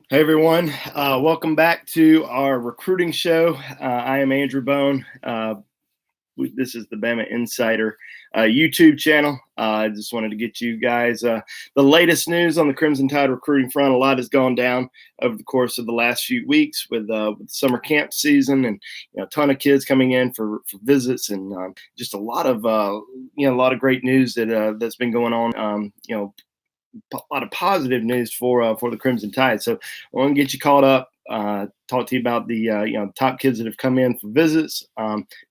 Hey everyone, welcome back to our recruiting show. I am Andrew Bone. This is the Bama Insider YouTube channel. I just wanted to get you guys the latest news on the Crimson Tide recruiting front. A lot has gone down over the course of the last few weeks with summer camp season, and a ton of kids coming in for visits, and just a lot of a lot of great news that's been going on. A lot of positive news for the Crimson Tide. So I want to get you caught up. Talk to you about the top kids that have come in for visits,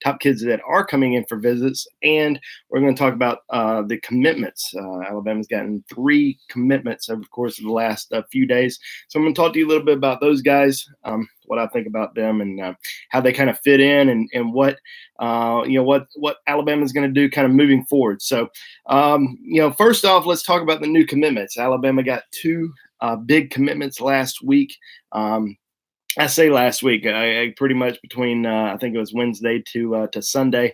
top kids that are coming in for visits, and we're going to talk about the commitments. Alabama's gotten 3 commitments over the course of the last few days. So I'm going to talk to you a little bit about those guys, what I think about them, and how they kind of fit in, and what what Alabama's going to do kind of moving forward. So first off, let's talk about the new commitments. Alabama got 2 big commitments last week. I say last week, I pretty much between I think it was Wednesday to Sunday,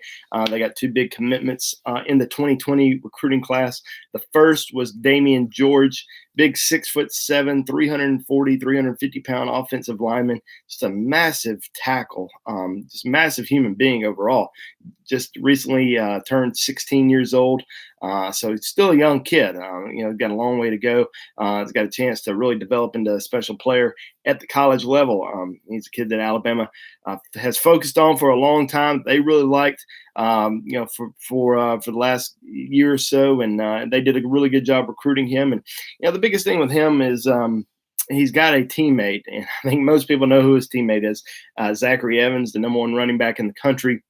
they got 2 big commitments in the 2020 recruiting class. The first was Damien George, big 6'7", 350-pound offensive lineman, just a massive tackle, just massive human being overall. Just recently turned 16 years old, so he's still a young kid. Got a long way to go. He's got a chance to really develop into a special player at the college level. He's a kid that Alabama has focused on for a long time. They really liked, for the last year or so, and they did a really good job recruiting him. And the biggest thing with him is he's got a teammate, and I think most people know who his teammate is. Zachary Evans, the #1 running back in the country.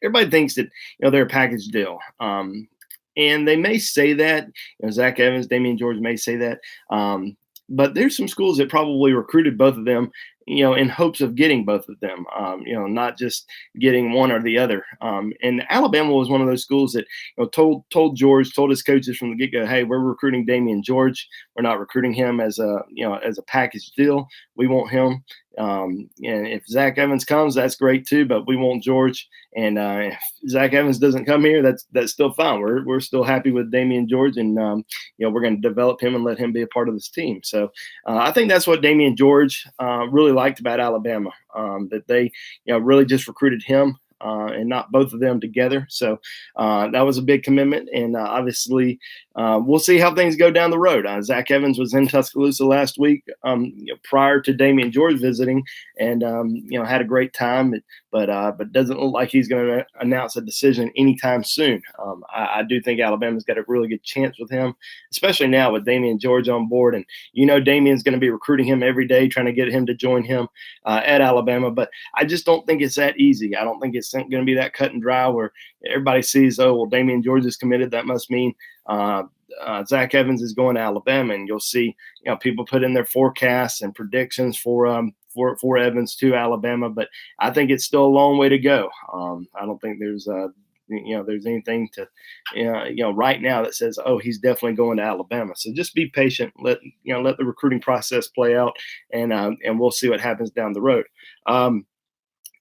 Everybody thinks that they're a package deal. And they may say that, Zack Evans, Damien George may say that. But there's some schools that probably recruited both of them, in hopes of getting both of them, not just getting one or the other. And Alabama was one of those schools that told George, told his coaches from the get-go, hey, we're recruiting Damien George. We're not recruiting him as a package deal. We want him. And if Zack Evans comes, that's great too, but we want George. And if Zack Evans doesn't come here, that's still fine. We're still happy with Damien George, and we're going to develop him and let him be a part of this team. So I think that's what Damien George really liked about Alabama, that they really just recruited him. And not both of them together. So that was a big commitment. And obviously, we'll see how things go down the road. Zack Evans was in Tuscaloosa last week prior to Damien George visiting, and had a great time. But doesn't look like he's going to announce a decision anytime soon. I do think Alabama's got a really good chance with him, especially now with Damien George on board. And Damien's going to be recruiting him every day, trying to get him to join him at Alabama. But I just don't think it's that easy. I don't think it's going to be that cut and dry where everybody sees, oh, well, Damien George is committed. That must mean Zack Evans is going to Alabama. And you'll see people put in their forecasts and predictions for Evans to Alabama, but I think it's still a long way to go. I don't think there's there's anything to right now that says, oh, he's definitely going to Alabama. So just be patient, let the recruiting process play out, and we'll see what happens down the road.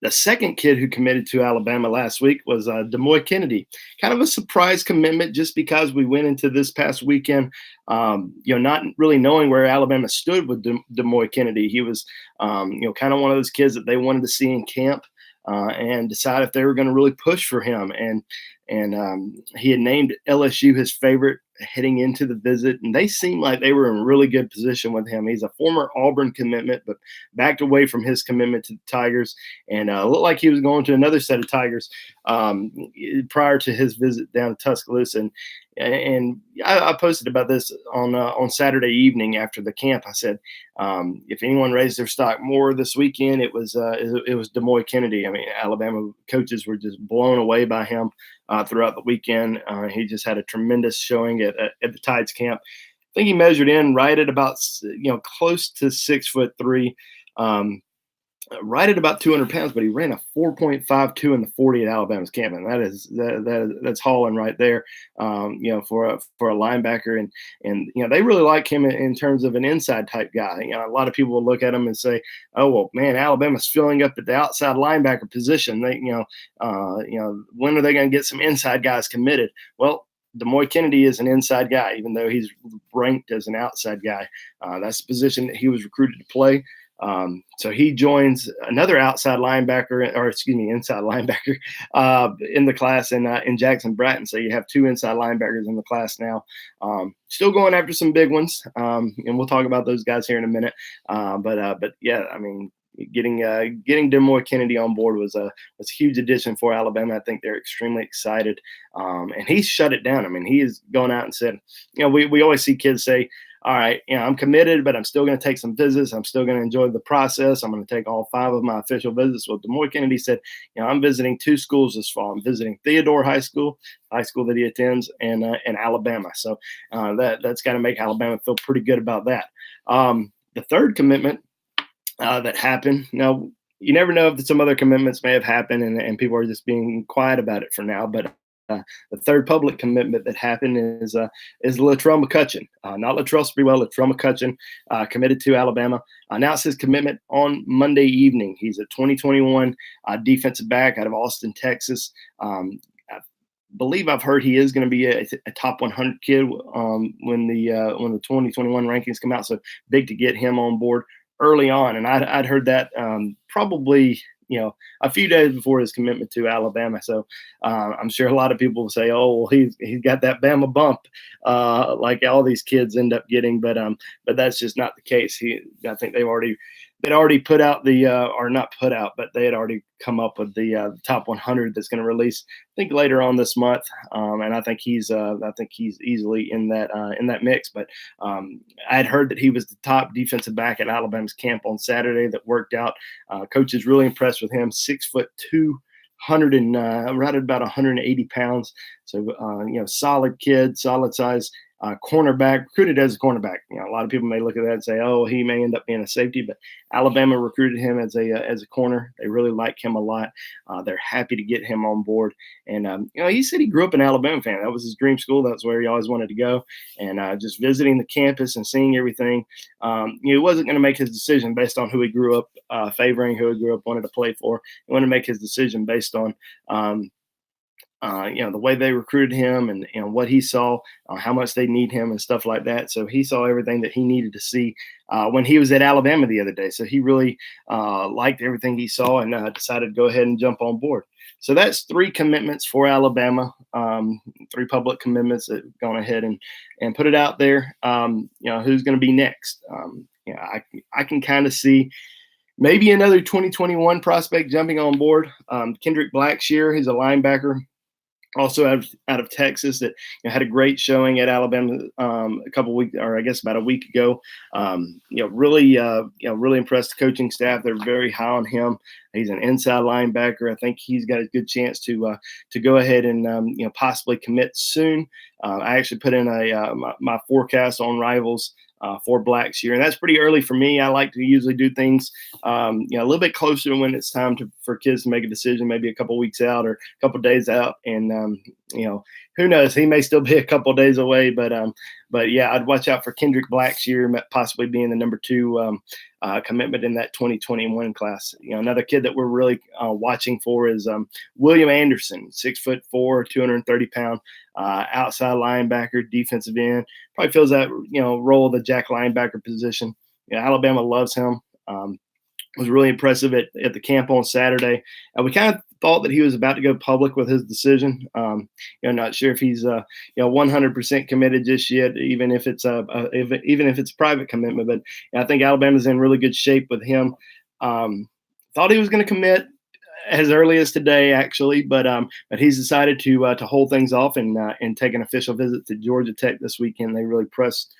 The second kid who committed to Alabama last week was Moines Kennedy. Kind of a surprise commitment, just because we went into this past weekend, not really knowing where Alabama stood with Moines Kennedy. He was, kind of one of those kids that they wanted to see in camp, and decide if they were going to really push for him. And he had named LSU his favorite heading into the visit, and they seemed like they were in really good position with him. He's a former Auburn commitment, but backed away from his commitment to the Tigers, and looked like he was going to another set of Tigers prior to his visit down to Tuscaloosa. And I posted about this on Saturday evening after the camp. I said, if anyone raised their stock more this weekend, it was Moines Kennedy. I mean, Alabama coaches were just blown away by him throughout the weekend. He just had a tremendous showing at the Tides camp. I think he measured in right at about close to 6'3", right at about 200 pounds, but he ran a 4.52 in the 40 at Alabama's camp, and that's hauling right there, for a linebacker, and they really like him in terms of an inside type guy. A lot of people will look at him and say, oh well, man, Alabama's filling up at the outside linebacker position. They, when are they going to get some inside guys committed? Well, Moines Kennedy is an inside guy, even though he's ranked as an outside guy. That's the position that he was recruited to play. So he joins another inside linebacker in the class in Jackson Bratton. So you have two inside linebackers in the class now. Still going after some big ones, and we'll talk about those guys here in a minute. But yeah, I mean, getting Moines Kennedy on board was a huge addition for Alabama. I think they're extremely excited, and he's shut it down. I mean, he has gone out and said, we always see kids say, all right, I'm committed, but I'm still going to take some visits. I'm still going to enjoy the process. I'm going to take all 5 of my official visits. Well, Moines Kennedy said, I'm visiting 2 schools this fall. I'm visiting Theodore high school that he attends, and Alabama. So that's got to make Alabama feel pretty good about that. The third commitment that happened. Now, you never know if some other commitments may have happened and people are just being quiet about it for now. But the third public commitment that happened is Latrell Mccutchin, not Latrell Sprewell. Latrell Mccutchin committed to Alabama. Announced his commitment on Monday evening. He's a 2021 defensive back out of Austin, Texas. Believe I've heard he is going to be a top 100 kid when the 2021 rankings come out. So big to get him on board early on, and I'd heard that probably a few days before his commitment to Alabama. So I'm sure a lot of people will say, "Oh, well, he's got that Bama bump," like all these kids end up getting. But that's just not the case. I think they'd already put out or not put out, but they had already come up with the top 100 that's going to release, I think, later on this month. And I think he's easily in that mix. But I had heard that he was the top defensive back at Alabama's camp on Saturday that worked out. Coach is really impressed with him. 6'2", right at about 180 pounds. So solid kid, solid size. Cornerback, recruited as a cornerback. A lot of people may look at that and say, "Oh, he may end up being a safety," but Alabama recruited him as a corner. They really like him a lot. They're happy to get him on board. And he said he grew up an Alabama fan. That was his dream school. That's where he always wanted to go. And just visiting the campus and seeing everything, he wasn't going to make his decision based on who he grew up favoring, who he grew up wanted to play for. He wanted to make his decision based on the way they recruited him and what he saw, how much they need him and stuff like that. So he saw everything that he needed to see when he was at Alabama the other day. So he really liked everything he saw and decided to go ahead and jump on board. So that's 3 commitments for Alabama, 3 public commitments that have gone ahead and put it out there. Who's going to be next? I can kind of see maybe another 2021 prospect jumping on board. Kendrick Blackshear, he's a linebacker, also out of Texas, that had a great showing at Alabama a couple weeks, or I guess about a week ago. Really impressed the coaching staff. They're very high on him. He's an inside linebacker. I think he's got a good chance to go ahead and possibly commit soon. I actually put in my forecast on Rivals for Blackshear, and that's pretty early for me. I like to usually do things a little bit closer when it's time for kids to make a decision, maybe a couple weeks out or a couple days out. And who knows, he may still be a couple days away, but yeah, I'd watch out for Kendrick Blackshear possibly being the number 2 commitment in that 2021 class. Another kid that we're really watching for is William Anderson, 6'4", 230 pound, outside linebacker, defensive end. Probably fills that role of the jack linebacker position. Alabama loves him. Was really impressive at the camp on Saturday. We kind of thought that he was about to go public with his decision. Not sure if he's 100% committed just yet, even if it's a private commitment. But I think Alabama's in really good shape with him. Thought he was going to commit as early as today, actually, but he's decided to hold things off and take an official visit to Georgia Tech this weekend. They really pressed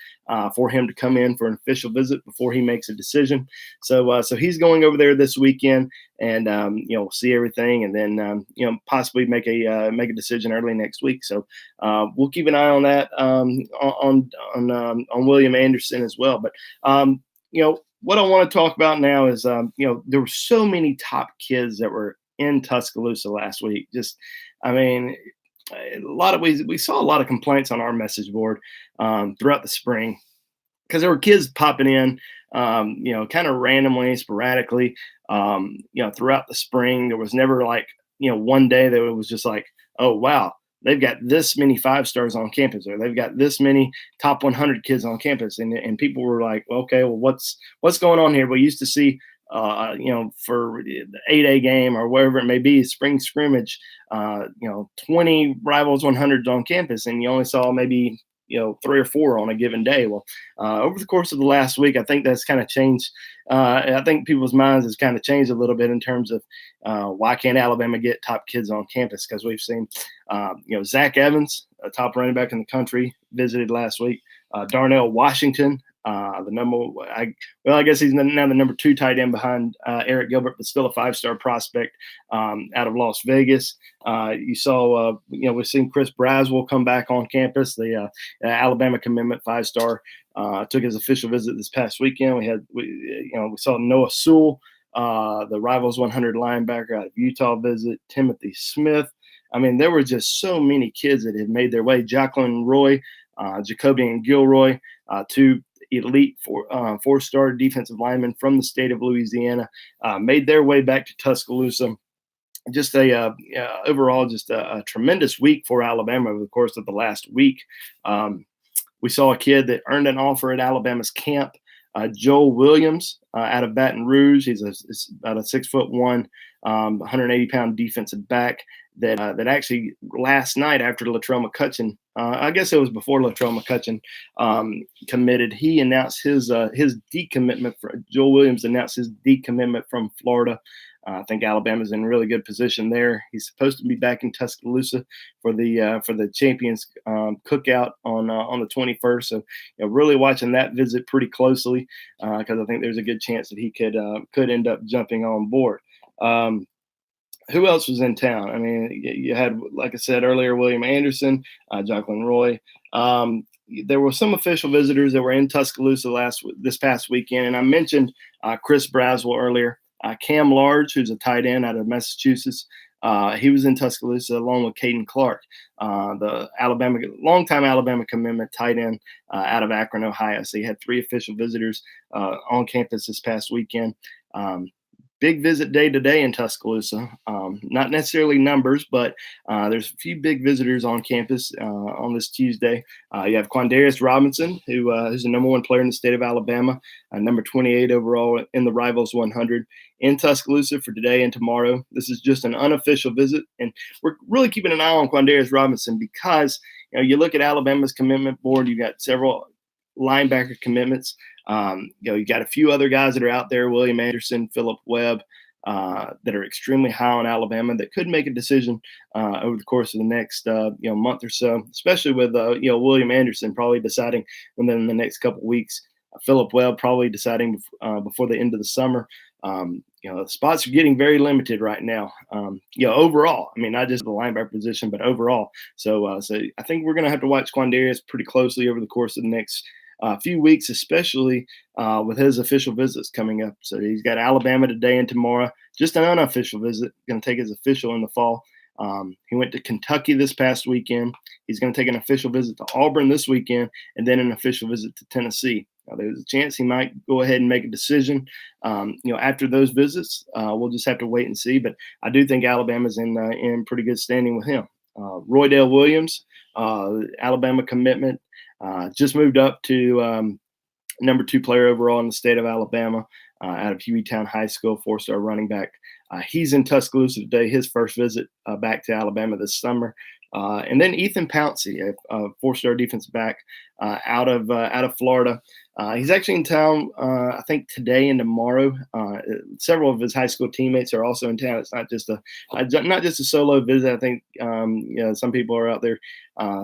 for him to come in for an official visit before he makes a decision. So he's going over there this weekend, and we'll see everything, and then possibly make a decision early next week. So we'll keep an eye on that on William Anderson as well. But what I want to talk about now is, there were so many top kids that were in Tuscaloosa last week. We saw a lot of complaints on our message board throughout the spring because there were kids popping in, kind of randomly, sporadically, throughout the spring. There was never one day that it was just like, oh, wow, they've got this many 5 stars on campus, or they've got this many top 100 kids on campus. And people were like, well, okay, well, what's going on here? We used to see, for the 8A game or wherever it may be, spring scrimmage, 20 Rivals 100s on campus, and you only saw maybe 3 or 4 on a given day. Well, over the course of the last week, I think that's kind of changed. I think people's minds has kind of changed a little bit in terms of why can't Alabama get top kids on campus? Because we've seen, Zack Evans, a top running back in the country, visited last week. Darnell Washington, I guess he's now the number 2 tight end behind Eric Gilbert, but still a 5-star prospect out of Las Vegas. You saw, we've seen Chris Braswell come back on campus, the Alabama commitment 5-star, took his official visit this past weekend. We saw Noah Sewell, the Rivals 100 linebacker out of Utah, visit. Timothy Smith. I mean, there were just so many kids that had made their way. Jacqueline Roy, Jacobian Gilroy, 2 elite 4-star defensive linemen from the state of Louisiana, made their way back to Tuscaloosa. Just overall, just a tremendous week for Alabama over the course of the last week. We saw a kid that earned an offer at Alabama's camp, Joel Williams, out of Baton Rouge. He's about a 6'1", 180-pound defensive back that actually last night, after Latrell Mccutchin, I guess it was before Latrell McCutcheon committed, he announced his decommitment. Joel Williams announced his decommitment from Florida. I think Alabama's in really good position there. He's supposed to be back in Tuscaloosa for the Champions Cookout on the 21st. So, really watching that visit pretty closely because I think there's a good chance that he could end up jumping on board. Who else was in town? I mean, you had, like I said earlier, William Anderson, Jacqueline Roy. There were some official visitors that were in Tuscaloosa this past weekend, and I mentioned Chris Braswell earlier. Cam Large, who's a tight end out of Massachusetts, he was in Tuscaloosa along with Caden Clark, the longtime Alabama commitment tight end out of Akron, Ohio. So you had 3 official visitors on campus this past weekend. Big visit day today in Tuscaloosa. Not necessarily numbers, but there's a few big visitors on campus on this Tuesday. You have Quandarius Robinson, who's the number 1 player in the state of Alabama, number 28 overall in the Rivals 100, in Tuscaloosa for today and tomorrow. This is just an unofficial visit, and we're really keeping an eye on Quandarius Robinson because you look at Alabama's commitment board. You got several linebacker commitments. You got a few other guys that are out there, William Anderson, Philip Webb, that are extremely high on Alabama that could make a decision over the course of the next month or so, especially with William Anderson probably deciding within the next couple of weeks. Philip Webb probably deciding before the end of the summer. The spots are getting very limited right now. Overall, I mean, not just the linebacker position, but overall. So I think we're going to have to watch Quandarius pretty closely over the course of the next few weeks, especially with his official visits coming up. So he's got Alabama today and tomorrow, just an unofficial visit, going to take his official in the fall. He went to Kentucky this past weekend. He's going to take an official visit to Auburn this weekend, and then an official visit to Tennessee. There's a chance he might go ahead and make a decision, after those visits. We'll just have to wait and see. But I do think Alabama's in pretty good standing with him. Roydell Williams, Alabama commitment, just moved up to number 2 player overall in the state of Alabama, out of Hueytown High School, 4-star running back. He's in Tuscaloosa today, his first visit back to Alabama this summer. And then Ethan Pouncey, a 4-star defensive back out of Florida. He's actually in town, I think, today and tomorrow. Several of his high school teammates are also in town. It's not just a solo visit. I think some people are out there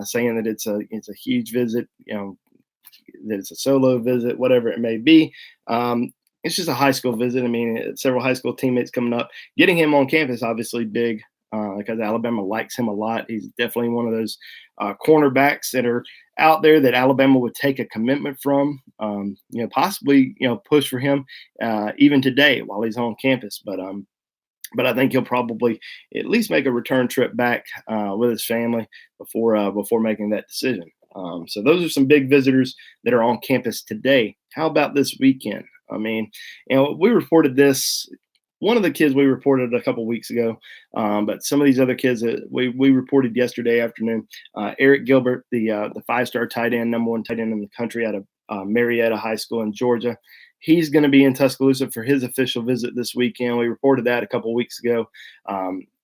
saying that it's a huge visit. That it's a solo visit, whatever it may be. It's just a high school visit. I mean, several high school teammates coming up, getting him on campus, obviously big. Because Alabama likes him a lot. He's definitely one of those cornerbacks that are out there that Alabama would take a commitment from, possibly, push for him even today while he's on campus. But I think he'll probably at least make a return trip back with his family before making that decision. So those are some big visitors that are on campus today. How about this weekend? I mean, we reported this one of the kids we reported a couple weeks ago, but some of these other kids that we reported yesterday afternoon. Eric Gilbert, the 5-star tight end, number one tight end in the country out of Marietta High School in Georgia. He's going to be in Tuscaloosa for his official visit this weekend. We reported that a couple weeks ago.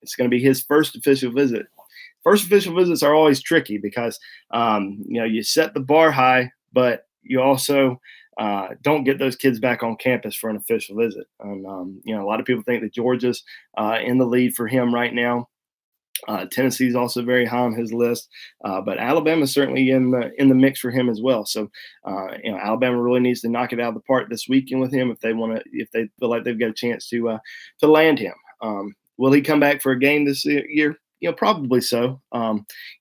It's going to be his first official visit. First official visits are always tricky because you set the bar high, but you also don't get those kids back on campus for an official visit. And a lot of people think that Georgia's in the lead for him right now. Tennessee's also very high on his list, but Alabama's certainly in the mix for him as well. So, Alabama really needs to knock it out of the park this weekend with him if they feel like they've got a chance to land him. Will he come back for a game this year? Probably so.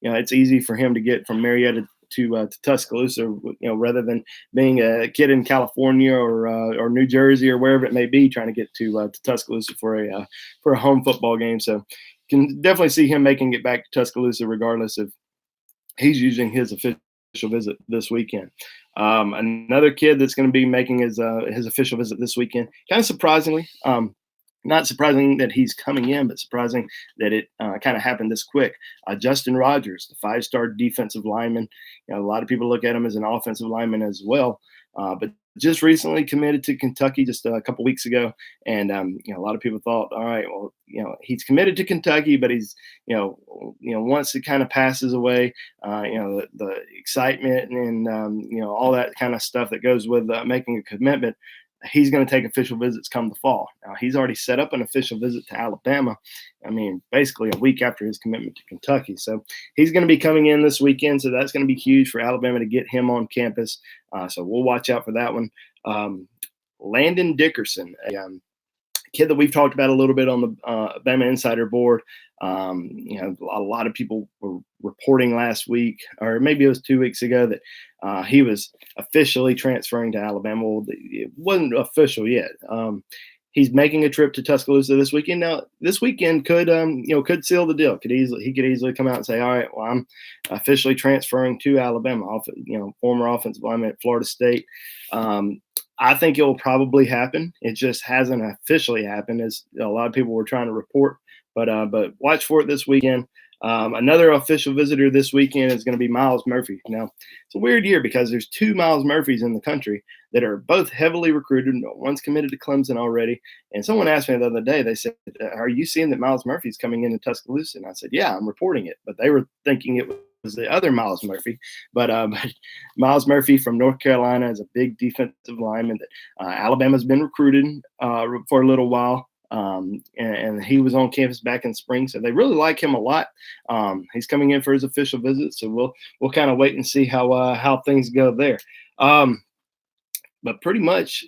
It's easy for him to get from Marietta to Tuscaloosa, rather than being a kid in California or New Jersey or wherever it may be, trying to get to Tuscaloosa for a home football game. So can definitely see him making it back to Tuscaloosa, regardless if he's using his official visit this weekend. Another kid that's going to be making his official visit this weekend, kind of surprisingly. Not surprising that he's coming in, but surprising that it kind of happened this quick. Justin Rogers, the 5-star defensive lineman. A lot of people look at him as an offensive lineman as well, but just recently committed to Kentucky just a couple weeks ago. And, a lot of people thought, all right, well, he's committed to Kentucky, but he's, once it kind of passes away, the excitement and, all that kind of stuff that goes with making a commitment, he's going to take official visits come the fall. Now, he's already set up an official visit to Alabama. Basically a week after his commitment to Kentucky. So he's going to be coming in this weekend. So that's going to be huge for Alabama to get him on campus. So we'll watch out for that one. Landon Dickerson, a kid that we've talked about a little bit on the Bama Insider board. A lot of people were reporting last week, or maybe it was 2 weeks ago, that he was officially transferring to Alabama. Well, it wasn't official yet. He's making a trip to Tuscaloosa this weekend. Now, this weekend could seal the deal. He could easily come out and say, all right, well, I'm officially transferring to Alabama. Former offensive lineman at Florida State. I think it will probably happen. It just hasn't officially happened, as a lot of people were trying to report. But watch for it this weekend. Another official visitor this weekend is going to be Myles Murphy. Now, it's a weird year because there's 2 Myles Murphys in the country that are both heavily recruited. One's committed to Clemson already. And someone asked me the other day, they said, are you seeing that Myles Murphy's coming into Tuscaloosa? And I said, yeah, I'm reporting it. But they were thinking it was the other Myles Murphy. But Myles Murphy from North Carolina is a big defensive lineman that Alabama's been recruiting for a little while. And he was on campus back in spring, so they really like him a lot. He's coming in for his official visit, so we'll kind of wait and see how things go there. But pretty much,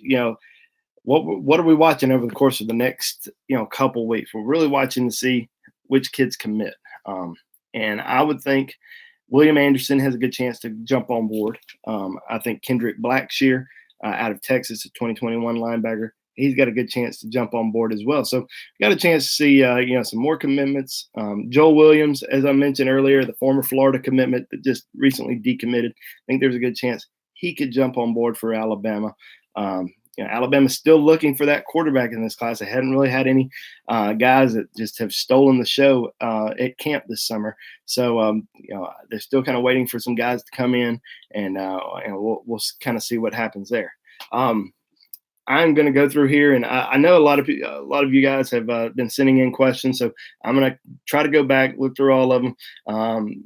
what are we watching over the course of the next couple weeks? We're really watching to see which kids commit, and I would think William Anderson has a good chance to jump on board. I think Kendrick Blackshear out of Texas, a 2021 linebacker. He's got a good chance to jump on board as well. So got a chance to see, some more commitments. Joel Williams, as I mentioned earlier, the former Florida commitment that just recently decommitted. I think there's a good chance he could jump on board for Alabama. Alabama's still looking for that quarterback in this class. They hadn't really had any guys that just have stolen the show at camp this summer. So, they're still kind of waiting for some guys to come in, and we'll kind of see what happens there. I'm going to go through here, and I know a lot of you guys have been sending in questions, so I'm going to try to go back, look through all of them,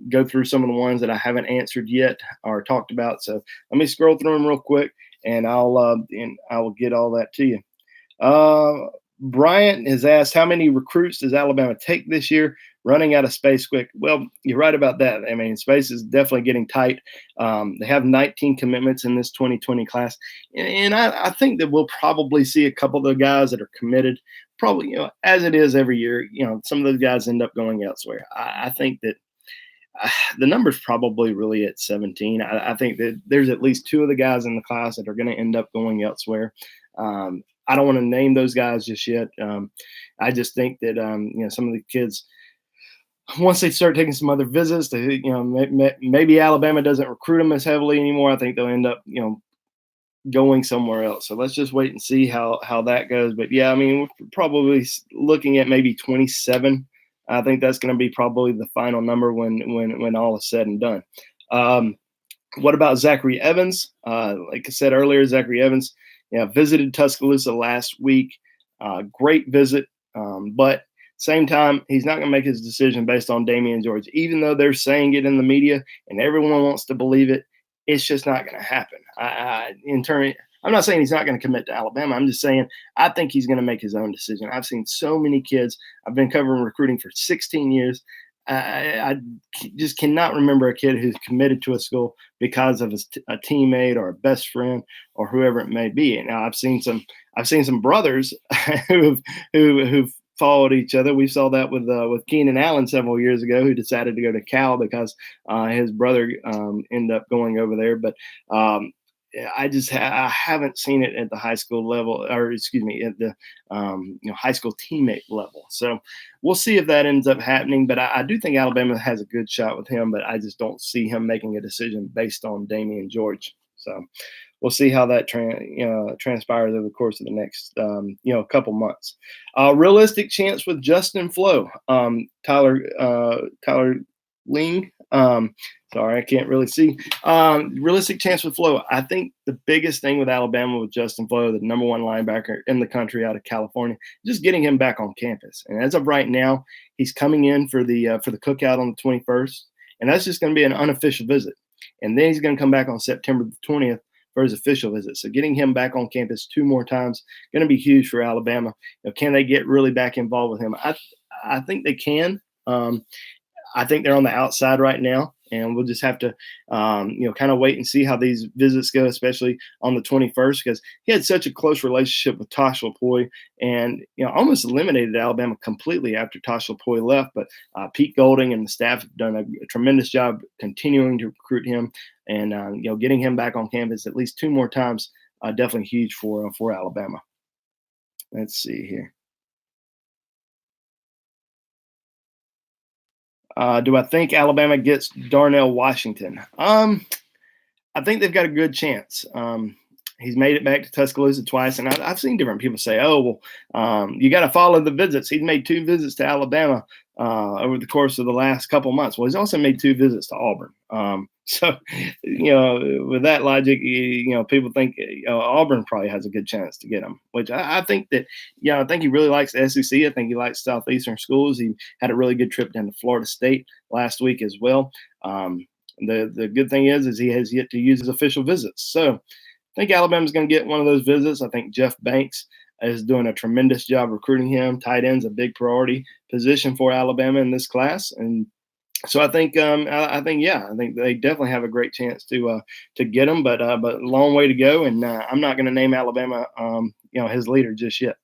go through some of the ones that I haven't answered yet or talked about. So let me scroll through them real quick, and I will get all that to you. Bryant has asked, how many recruits does Alabama take this year? Running out of space quick. Well, you're right about that. Space is definitely getting tight. They have 19 commitments in this 2020 class. And I think that we'll probably see a couple of the guys that are committed, probably, as it is every year, some of those guys end up going elsewhere. I think that the number's probably really at 17. I think that there's at least 2 of the guys in the class that are going to end up going elsewhere. I don't want to name those guys just yet. I just think that, some of the kids, once they start taking some other visits, maybe Alabama doesn't recruit them as heavily anymore. I think they'll end up, going somewhere else. So let's just wait and see how that goes. But yeah, I mean, we're probably looking at maybe 27. I think that's going to be probably the final number when all is said and done. Um, what about Zachary Evans? Like I said earlier, Zachary Evans, visited Tuscaloosa last week. Great visit, but same time, he's not going to make his decision based on Damien George, even though they're saying it in the media and everyone wants to believe it. It's just not going to happen. I'm not saying he's not going to commit to Alabama. I'm just saying I think he's going to make his own decision. I've seen so many kids. I've been covering recruiting for 16 years. I just cannot remember a kid who's committed to a school because of a teammate or a best friend or whoever it may be. And now I've seen some brothers who've followed each other. We saw that with Keenan Allen several years ago, who decided to go to Cal because his brother ended up going over there. But I haven't seen it at the high school level, or excuse me, at the high school teammate level. So we'll see if that ends up happening. But I do think Alabama has a good shot with him, but I just don't see him making a decision based on Damien George. So we'll see how that transpires over the course of the next couple months. Realistic chance with Justin Flo, Tyler Ling. Sorry, I can't really see. Realistic chance with Flo. I think the biggest thing with Alabama with Justin Flo, the number one linebacker in the country out of California, just getting him back on campus. And as of right now, he's coming in for the cookout on the 21st, and that's just going to be an unofficial visit. And then he's going to come back on September the 20th for his official visit. So getting him back on campus 2 more times going to be huge for Alabama. Can they get really back involved with him? I think they can. I think they're on the outside right now, and we'll just have to, kind of wait and see how these visits go, especially on the 21st, because he had such a close relationship with Tosh Lupoi and, almost eliminated Alabama completely after Tosh Lupoi left. But Pete Golding and the staff have done a tremendous job continuing to recruit him and, getting him back on campus at least 2 more times. Definitely huge for Alabama. Let's see here. Do I think Alabama gets Darnell Washington? I think they've got a good chance. He's made it back to Tuscaloosa twice, and I've seen different people say, "Oh, well, you got to follow the visits." He's made 2 visits to Alabama over the course of the last couple months. Well, he's also made 2 visits to Auburn. So, with that logic, people think Auburn probably has a good chance to get him. Which I think that, I think he really likes the SEC. I think he likes Southeastern schools. He had a really good trip down to Florida State last week as well. The good thing is he has yet to use his official visits. So I think Alabama's going to get one of those visits. I think Jeff Banks is doing a tremendous job recruiting him. Tight end's a big priority position for Alabama in this class, and so I think they definitely have a great chance to get him, but a long way to go, and I'm not going to name Alabama his leader just yet.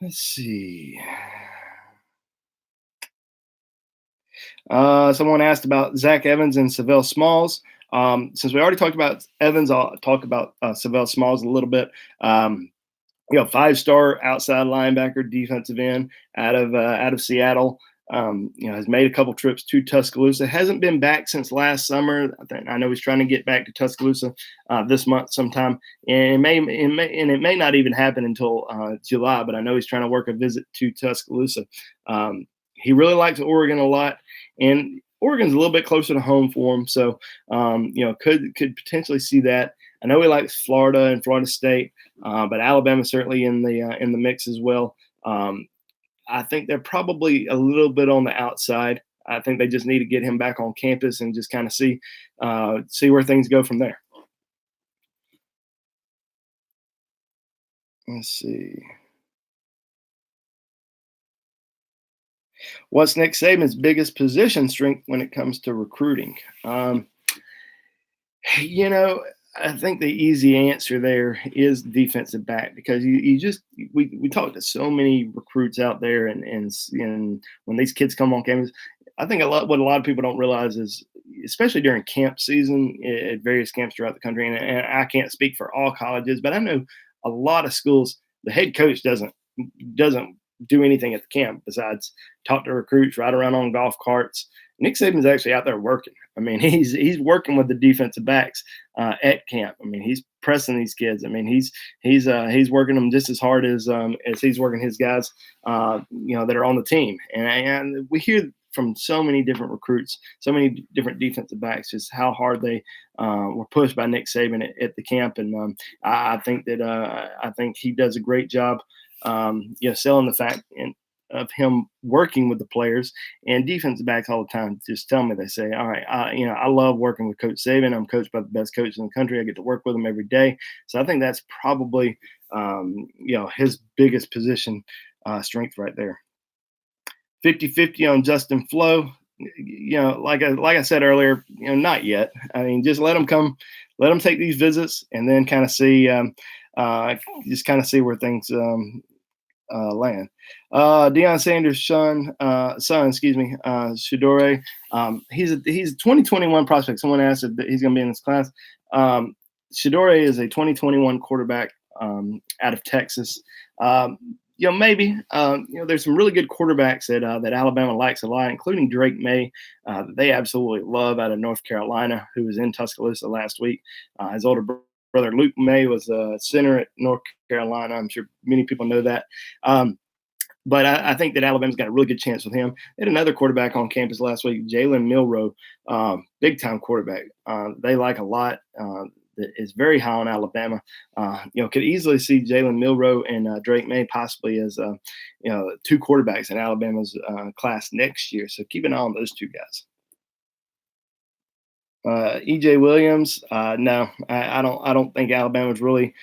Let's see. Someone asked about Zack Evans and Savile Smalls. Since we already talked about Evans, I'll talk about Savile Smalls a little bit. 5-star outside linebacker, defensive end out of Seattle. Has made a couple trips to Tuscaloosa. Hasn't been back since last summer. I know he's trying to get back to Tuscaloosa this month sometime, and it may not even happen until July. But I know he's trying to work a visit to Tuscaloosa. He really likes Oregon a lot, and Oregon's a little bit closer to home for him, so could potentially see that. I know he likes Florida and Florida State, but Alabama certainly in the mix as well. I think they're probably a little bit on the outside. I think they just need to get him back on campus and just kind of see where things go from there. Let's see. What's Nick Saban's biggest position strength when it comes to recruiting? I think the easy answer there is defensive back, because we talk to so many recruits out there, and when these kids come on campus, I think what a lot of people don't realize is, especially during camp season at various camps throughout the country, and I can't speak for all colleges, but I know a lot of schools, the head coach doesn't do anything at the camp besides talk to recruits, ride around on golf carts, Nick Saban's actually out there working. I mean, he's working with the defensive backs at camp. I mean, he's pressing these kids. I mean, he's working them just as hard as he's working his guys, that are on the team. And we hear from so many different recruits, so many different defensive backs, just how hard they were pushed by Nick Saban at the camp. And I think that I think he does a great job, selling the fact of him working with the players and defensive backs all the time. Just tell me, they say, all right, I love working with Coach Saban. I'm coached by the best coach in the country. I get to work with him every day. So I think that's probably, his biggest position strength right there. 50-50 on Justin Flo. Like I said earlier, not yet. I mean, just let them come, let them take these visits, and then kind of see, just kind of see where things land. Deion Sanders' son, Shadore. He's a 2021 prospect. Someone asked if he's going to be in this class. Shadore is a 2021 quarterback out of Texas. Maybe. There's some really good quarterbacks that Alabama likes a lot, including Drake May. They absolutely love out of North Carolina, who was in Tuscaloosa last week. His older brother Luke May was a center at North Carolina. I'm sure many people know that. But I think that Alabama's got a really good chance with him. They had another quarterback on campus last week, Jalen Milroe, big-time quarterback. They like a lot. That is very high on Alabama. Could easily see Jalen Milroe and Drake May possibly as, two quarterbacks in Alabama's class next year. So keep an eye on those two guys. EJ Williams, no, I don't think Alabama's really,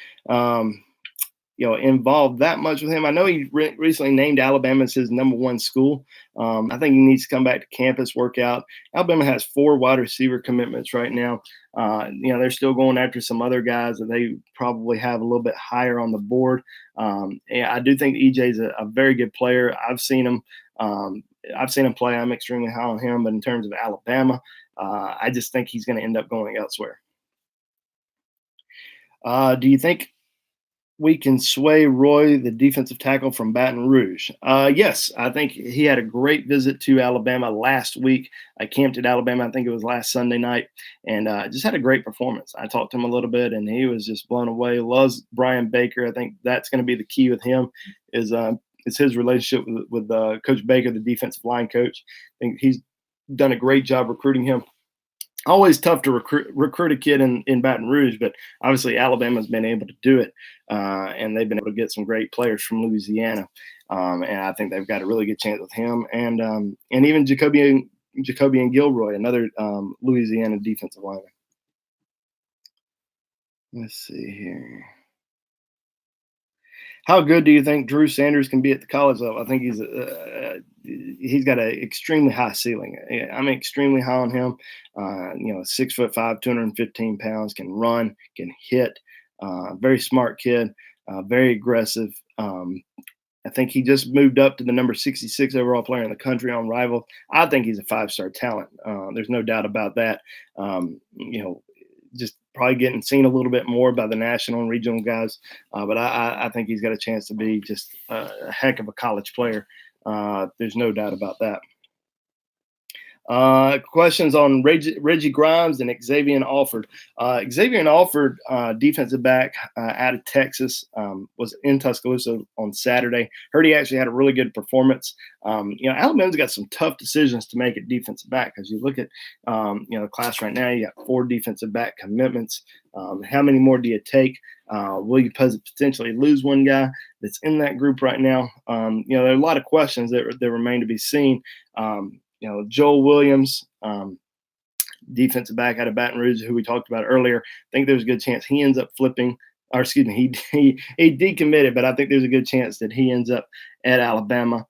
involved that much with him. I know he recently named Alabama as his number one school. I think he needs to come back to campus, work out. Alabama has 4 wide receiver commitments right now. They're still going after some other guys that they probably have a little bit higher on the board. And I do think EJ is a very good player. I've seen him play. I'm extremely high on him. But in terms of Alabama, I just think he's going to end up going elsewhere. Do you think we can sway Roy, the defensive tackle from Baton Rouge? Yes, I think he had a great visit to Alabama last week. I camped at Alabama, I think it was last Sunday night, and just had a great performance. I talked to him a little bit, and he was just blown away. Loves Brian Baker. I think that's going to be the key with him is his relationship with Coach Baker, the defensive line coach. I think he's done a great job recruiting him. Always tough to recruit a kid in Baton Rouge, but obviously Alabama's been able to do it, and they've been able to get some great players from Louisiana, and I think they've got a really good chance with him, and even Jacoby and Gilroy, another Louisiana defensive lineman. Let's see here. How good do you think Drew Sanders can be at the college level? I think he's got an extremely high ceiling. I'm extremely high on him. 6'5", 215 pounds, can run, can hit. Very smart kid, very aggressive. I think he just moved up to the number 66 overall player in the country on Rival. I think he's a 5-star talent. There's no doubt about that. Just probably getting seen a little bit more by the national and regional guys. But I think he's got a chance to be just a heck of a college player. There's no doubt about that. Questions on Reggie Grimes and Xavier Alford. Xavier Alford, defensive back out of Texas, was in Tuscaloosa on Saturday. Heard he actually had a really good performance. Alabama's got some tough decisions to make at defensive back. As you look at, the class right now, you got 4 defensive back commitments. How many more do you take? Will you potentially lose one guy that's in that group right now? There are a lot of questions that remain to be seen. Joel Williams, defensive back out of Baton Rouge, who we talked about earlier, I think there's a good chance he ends up flipping, or excuse me, he decommitted, but I think there's a good chance that he ends up at Alabama.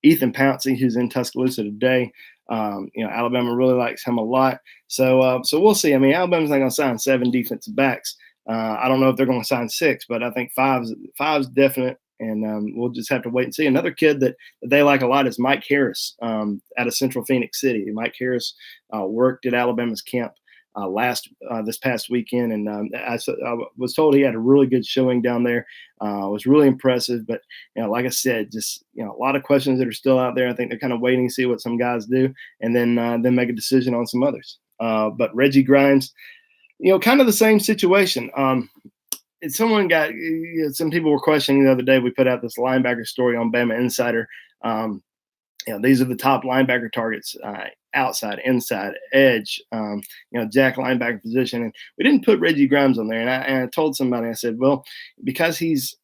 Ethan Pouncey, who's in Tuscaloosa today, Alabama really likes him a lot. So we'll see. I mean, Alabama's not going to sign 7 defensive backs. I don't know if they're going to sign 6, but I think five's definite. And we'll just have to wait and see. Another kid that they like a lot is Mike Harris out of Central Phoenix City. Mike Harris worked at Alabama's camp this past weekend, and I was told he had a really good showing down there. Was really impressive, but like I said, just a lot of questions that are still out there. I think they're kind of waiting to see what some guys do, and then make a decision on some others. But Reggie Grimes, kind of the same situation. Someone got some people were questioning the other day. We put out this linebacker story on Bama Insider. These are the top linebacker targets: outside, inside, edge. Jack linebacker position, and we didn't put Reggie Grimes on there. And I told somebody, I said, well, because he's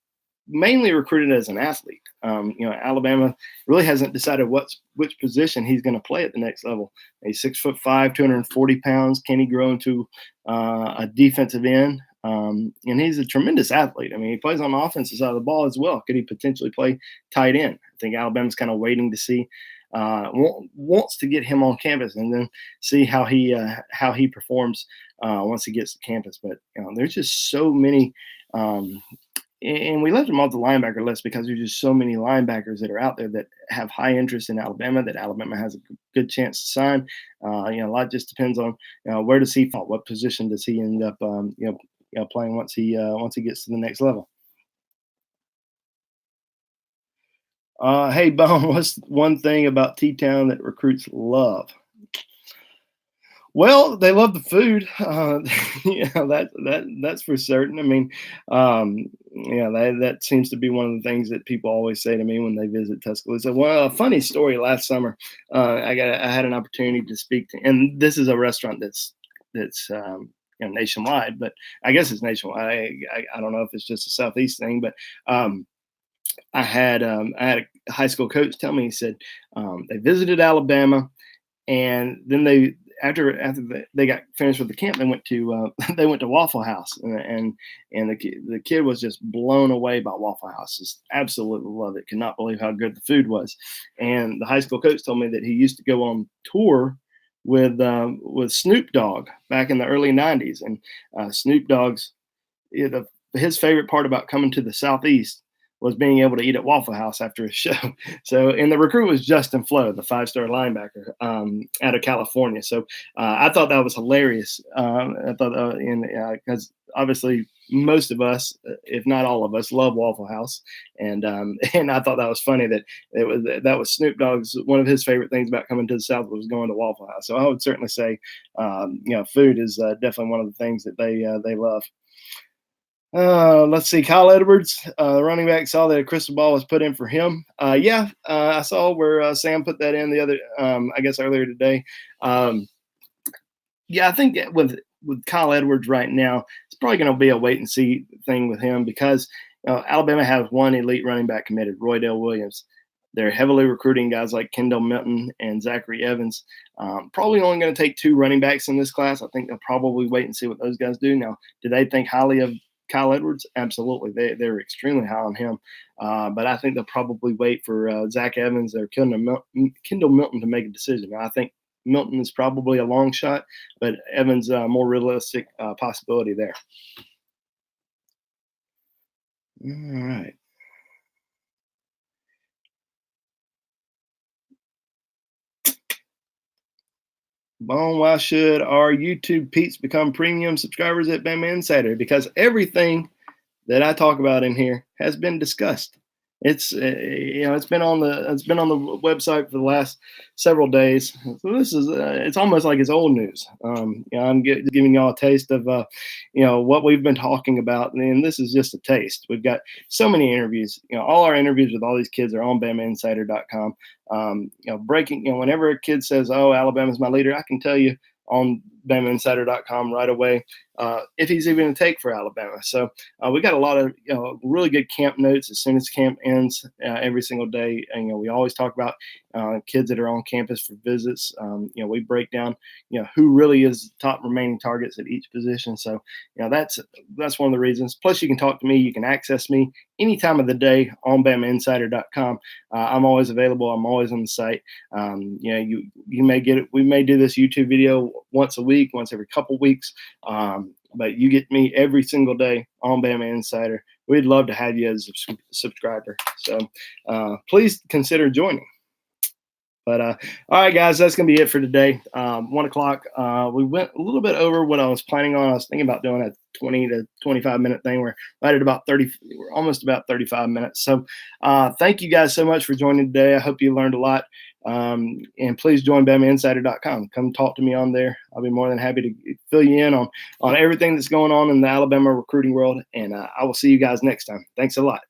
mainly recruited as an athlete. Alabama really hasn't decided which position he's going to play at the next level. He's 6'5", 240 pounds. Can he grow into a defensive end? And he's a tremendous athlete. I mean, he plays on the offensive side of the ball as well. Could he potentially play tight end? I think Alabama's kind of waiting to see, wants to get him on campus and then see how he performs once he gets to campus. But there's just so many. And we left him off the linebacker list because there's just so many linebackers that are out there that have high interest in Alabama, that Alabama has a good chance to sign. A lot just depends on where does he fall, what position does he end up playing once he gets to the next level. Hey, Bone, what's one thing about T-Town that recruits love? Well, they love the food. That's for certain. I mean, that seems to be one of the things that people always say to me when they visit Tuscaloosa. Well, a funny story last summer, I had an opportunity to speak to, and this is a restaurant that's nationwide, but I guess it's nationwide. I don't know if it's just a Southeast thing, but I had a high school coach tell me, he said they visited Alabama, and then after they got finished with the camp, they went to Waffle House, and the kid was just blown away by Waffle House. Just absolutely loved it. Could not believe how good the food was. And the high school coach told me that he used to go on tour with Snoop Dogg back in the early '90s, and Snoop Dogg's his favorite part about coming to the Southeast was being able to eat at Waffle House after a show. So, and the recruit was Justin Flo, the 5-star linebacker out of California. So I thought that was hilarious. I thought, because obviously most of us, if not all of us, love Waffle House, and I thought that was funny that that was Snoop Dogg's one of his favorite things about coming to the South was going to Waffle House. So I would certainly say, food is definitely one of the things that they love. Let's see. Kyle Edwards, the running back, saw that a crystal ball was put in for him. I saw where Sam put that in the other, I guess earlier today. I think with Kyle Edwards right now, it's probably going to be a wait and see thing with him because Alabama has one elite running back committed, Roydell Williams. They're heavily recruiting guys like Kendall Milton and Zachary Evans. Probably only going to take 2 running backs in this class. I think they'll probably wait and see what those guys do. Now, do they think highly of Kyle Edwards? Absolutely. They're extremely high on him. But I think they'll probably wait for Zack Evans or Kendall Milton to make a decision. Now, I think Milton is probably a long shot, but Evans more realistic possibility there. All right. Bone, why should our YouTube peeps become premium subscribers at Bama Insider? Because everything that I talk about in here has been discussed. It's it's been on the website for the last several days. So this is it's almost like it's old news. I'm giving y'all a taste of what we've been talking about, and this is just a taste. We've got so many interviews. All our interviews with all these kids are on BamaInsider.com. Whenever a kid says, "Oh, Alabama's my leader," I can tell you on BamaInsider.com right away if he's even a take for Alabama. So we got a lot of really good camp notes as soon as camp ends every single day. And we always talk about kids that are on campus for visits. We break down who really is top remaining targets at each position. So that's one of the reasons. Plus, you can talk to me. You can access me any time of the day on BamaInsider.com. I'm always available. I'm always on the site. You may get it. We may do this YouTube video once a week, once every couple weeks. But you get me every single day on Bama Insider. We'd love to have you as a subscriber. So please consider joining. But all right, guys, that's gonna be it for today. 1 o'clock. We went a little bit over what I was planning on. I was thinking about doing a 20 to 25 minute thing. We're right at about 30. We're almost about 35 minutes. So thank you guys so much for joining today. I hope you learned a lot. And please join BamaInsider.com. Come talk to me on there. I'll be more than happy to fill you in on everything that's going on in the Alabama recruiting world. And I will see you guys next time. Thanks a lot.